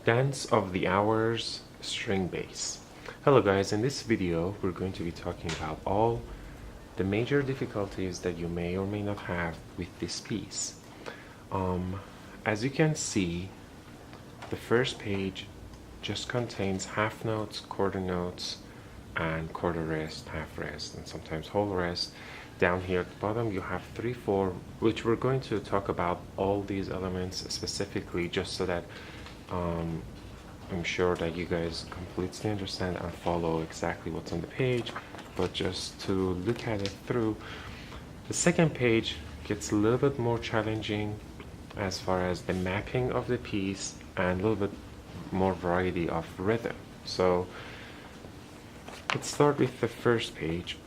Dance of the Hours string bass. Hello guys, in this video we're going to be talking about all the major difficulties that you may or may not have with this piece. As you can see, the first page just contains half notes, quarter notes, and quarter rest, half rest, and sometimes whole rest. Down here at the bottom you have 3/4, which we're going to talk about all these elements specifically just so that I'm sure that you guys completely understand and follow exactly what's on the page, but just to look at it through. The second page gets a little bit more challenging as far as the mapping of the piece and a little bit more variety of rhythm. So let's start with the first page.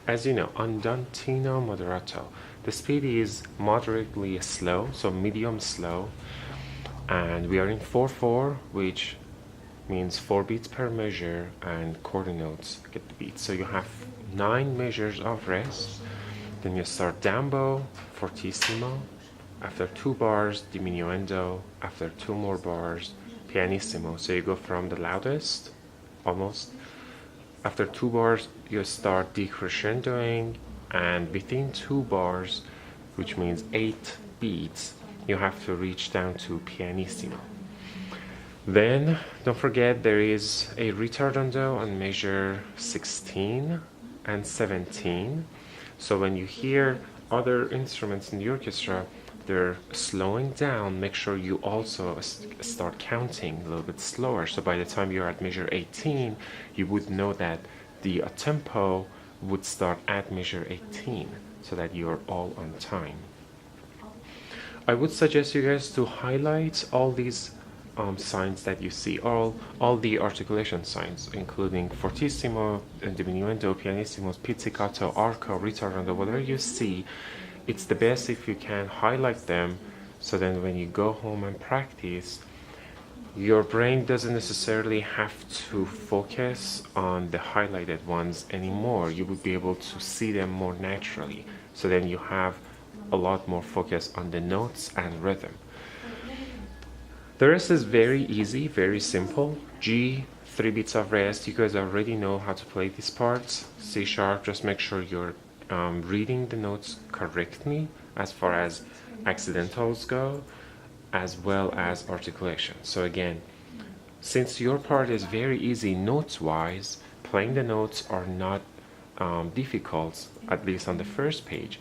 As you know, andantino moderato. The speed is moderately slow, so medium slow, and we are in 4/4, which means 4 beats per measure, and quarter notes get the beat. So you have 9 measures of rest. Then you start down bow, fortissimo. After 2 bars, diminuendo. After 2 more bars, pianissimo. So you go from the loudest, almost. After 2 bars, you start decrescendoing, and within 2 bars, which means 8 beats, you have to reach down to pianissimo. Then don't forget there is a ritardando on measure 16 and 17. So when you hear other instruments in the orchestra, they're slowing down, make sure you also start counting a little bit slower. So by the time you're at measure 18, you would know that the tempo would start at measure 18 so that you're all on time. I would suggest you guys to highlight all these signs that you see, all the articulation signs, including fortissimo, diminuendo, pianissimo, pizzicato, arco, ritardando, whatever you see. It's the best if you can highlight them, so then when you go home and practice, your brain doesn't necessarily have to focus on the highlighted ones anymore. You would be able to see them more naturally. So then you have a lot more focus on the notes and rhythm. The rest is very easy, very simple. G, 3 beats of rest. You guys already know how to play these parts. C sharp, just make sure you're reading the notes correctly as far as accidentals go, as well as articulation. So again, since your part is very easy notes wise, playing the notes are not difficult, at least on the first page.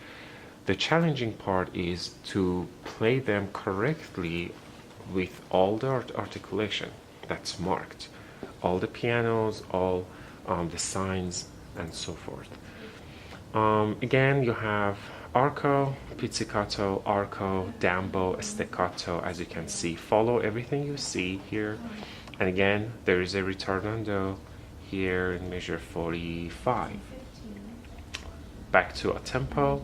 The challenging part is to play them correctly with all the articulation that's marked, all the pianos, all the signs, and so forth. Again, you have arco, pizzicato, arco, down bow, staccato. As you can see, follow everything you see here. And again, there is a ritardando here in measure 45. Back to a tempo,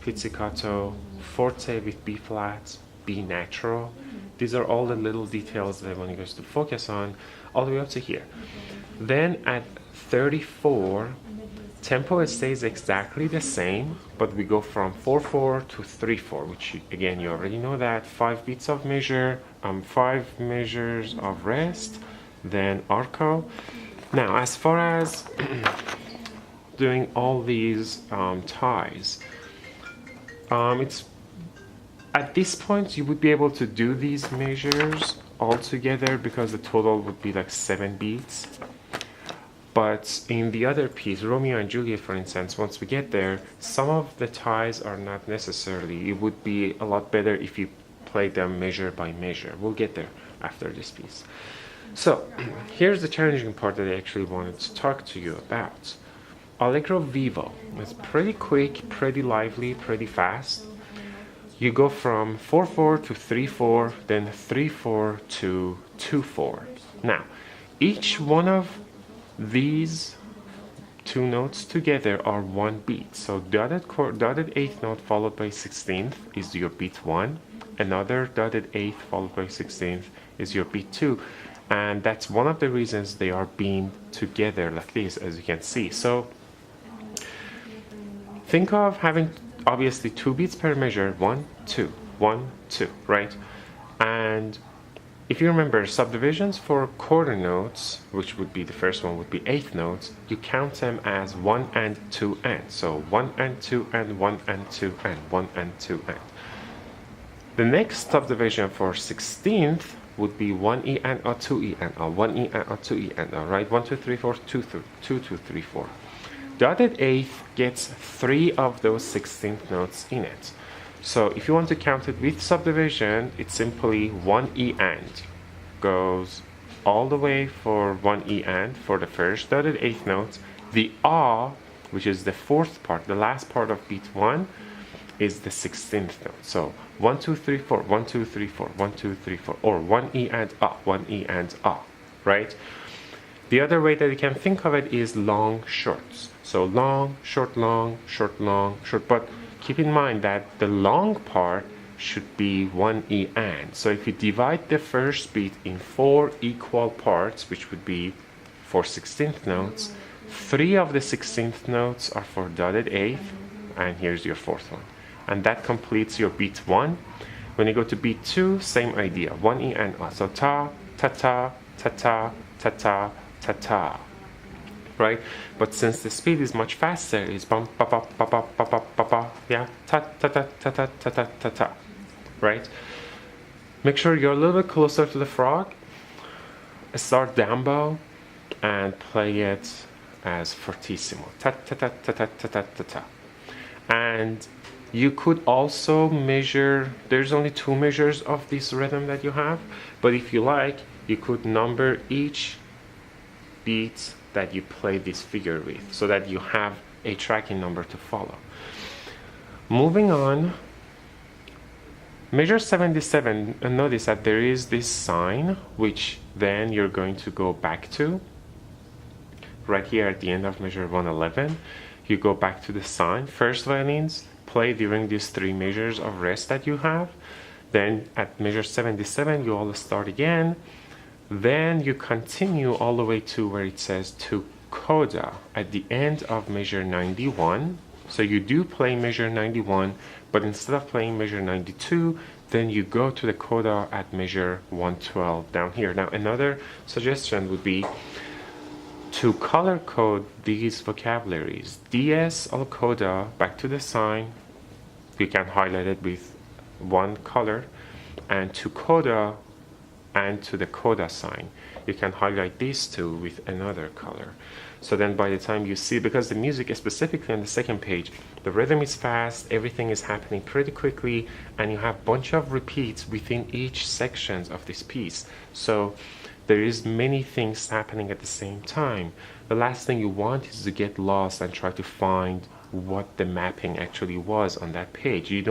pizzicato, forte with B flat, B natural. These are all the little details that I want you guys to focus on all the way up to here. Then at 34, tempo stays exactly the same, but we go from 4/4 to 3/4, which again you already know that. 5 beats of measure, 5 measures of rest, then arco. Now as far as doing all these ties, it's at this point you would be able to do these measures all together because the total would be like 7 beats. But in the other piece, Romeo and Juliet, for instance, once we get there, some of the ties are not necessary. It would be a lot better if you play them measure by measure. We'll get there after this piece. So here's the challenging part that I actually wanted to talk to you about. Allegro vivo is pretty quick, pretty lively, pretty fast. You go from 4/4 to 3/4, then 3/4 to 2/4. Now, each one of these 2 notes together are 1 beat. So dotted 8th note followed by 16th is your beat 1. Another dotted 8th followed by 16th is your beat 2. And that's one of the reasons they are being together like this, as you can see. So think of having obviously 2 beats per measure, 1, 2, 1, 2, right? And if you remember subdivisions for quarter notes, which would be the first one would be eighth notes, you count them as 1 and 2 and. So 1 and 2 and 1 and 2 and 1 and 2 and. The next subdivision for 16th would be 1E and or 2E and or 1E and or 2E and or, right? 1, 2, 3, 4, 2, 2, 2, 3, 4. Dotted eighth gets 3 of those 16th notes in it. So if you want to count it with subdivision, it's simply 1E and goes all the way for 1E and for the first dotted eighth note. The ah, which is the fourth part, the last part of beat 1, is the 16th note. So 1, 2, 3, 4, 1, 2, 3, 4, 1, 2, 3, 4, or 1E and ah, 1E and ah, right? The other way that you can think of it is long shorts. So long, short, long, short, long, short, but keep in mind that the long part should be 1E and. So if you divide the first beat in 4 equal parts, which would be 4 16th notes, 3 of the 16th notes are for dotted eighth, and here's your fourth one. And that completes your beat 1. When you go to beat 2, same idea, 1E and ah. So ta, ta ta, ta ta, ta ta, ta ta. Right? But since the speed is much faster, it's bum pa pa pa pa pa pa pa pa, yeah, ta ta ta ta ta ta ta ta ta, right? Make sure you're a little bit closer to the frog. Start down bow and play it as fortissimo, ta ta ta ta ta ta ta ta ta. And you could also measure. There's only 2 measures of this rhythm that you have, but if you like, you could number each beat that you play this figure with, so that you have a tracking number to follow. Moving on, measure 77, and notice that there is this sign, which then you're going to go back to. Right here at the end of measure 111, you go back to the sign. First violins play during these 3 measures of rest that you have. Then at measure 77, you all start again. Then you continue all the way to where it says to coda at the end of measure 91. So you do play measure 91, but instead of playing measure 92, then you go to the coda at measure 112 down here. Now another suggestion would be to color code these vocabularies. DS or coda, back to the sign, you can highlight it with one color, and to coda and to the coda sign, you can highlight these 2 with another color. So then by the time you see, because the music is specifically on the second page, the rhythm is fast, everything is happening pretty quickly, and you have a bunch of repeats within each sections of this piece. So there is many things happening at the same time. The last thing you want is to get lost and try to find what the mapping actually was on that page. You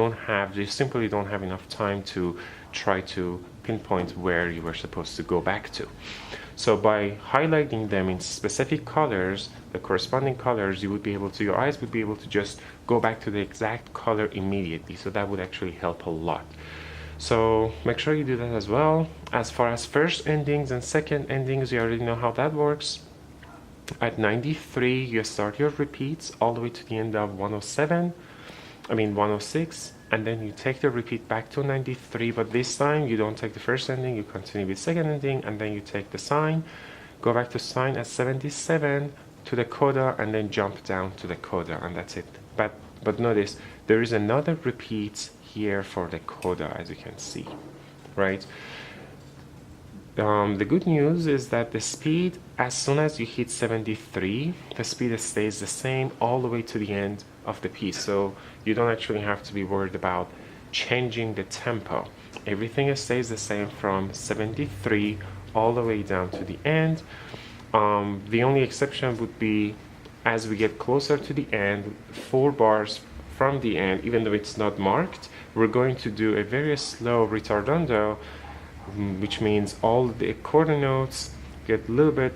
simply don't have enough time to try to pinpoint where you were supposed to go back to. So by highlighting them in specific colors, the corresponding colors, your eyes would be able to just go back to the exact color immediately. So that would actually help a lot. So make sure you do that as well. As far as first endings and second endings, you already know how that works. At 93, you start your repeats all the way to the end of 106, and then you take the repeat back to 93, but this time you don't take the first ending, you continue with second ending, and then you take the sign, go back to sign at 77 to the coda, and then jump down to the coda, and that's it. But notice, there is another repeat here for the coda, as you can see, right? The good news is that the speed, as soon as you hit 73, the speed stays the same all the way to the end of the piece. So you don't actually have to be worried about changing the tempo. Everything stays the same from 73 all the way down to the end. The only exception would be as we get closer to the end, 4 bars from the end, even though it's not marked, we're going to do a very slow ritardando, which means all the quarter notes get a little bit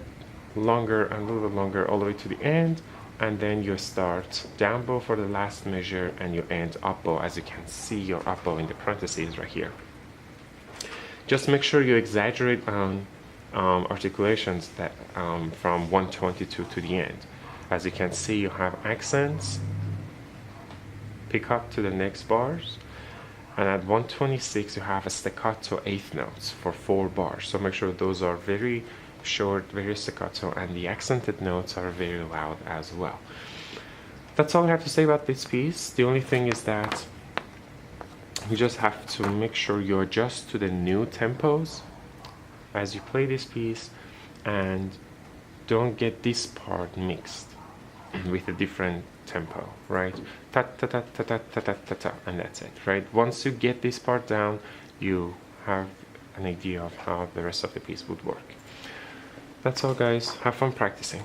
longer and a little bit longer all the way to the end, and then you start down bow for the last measure and you end up bow, as you can see your up bow in the parentheses right here. Just make sure you exaggerate on articulations that from 122 to the end. As you can see, you have accents pick up to the next bars, and at 126 you have a staccato eighth notes for 4 bars. So make sure those are very short, very staccato, and the accented notes are very loud as well. That's all I have to say about this piece. The only thing is that you just have to make sure you adjust to the new tempos as you play this piece, and don't get this part mixed with a different tempo, right? Ta ta ta ta ta ta ta ta ta, and that's it, right? Once you get this part down, you have an idea of how the rest of the piece would work. That's all, guys. Have fun practicing.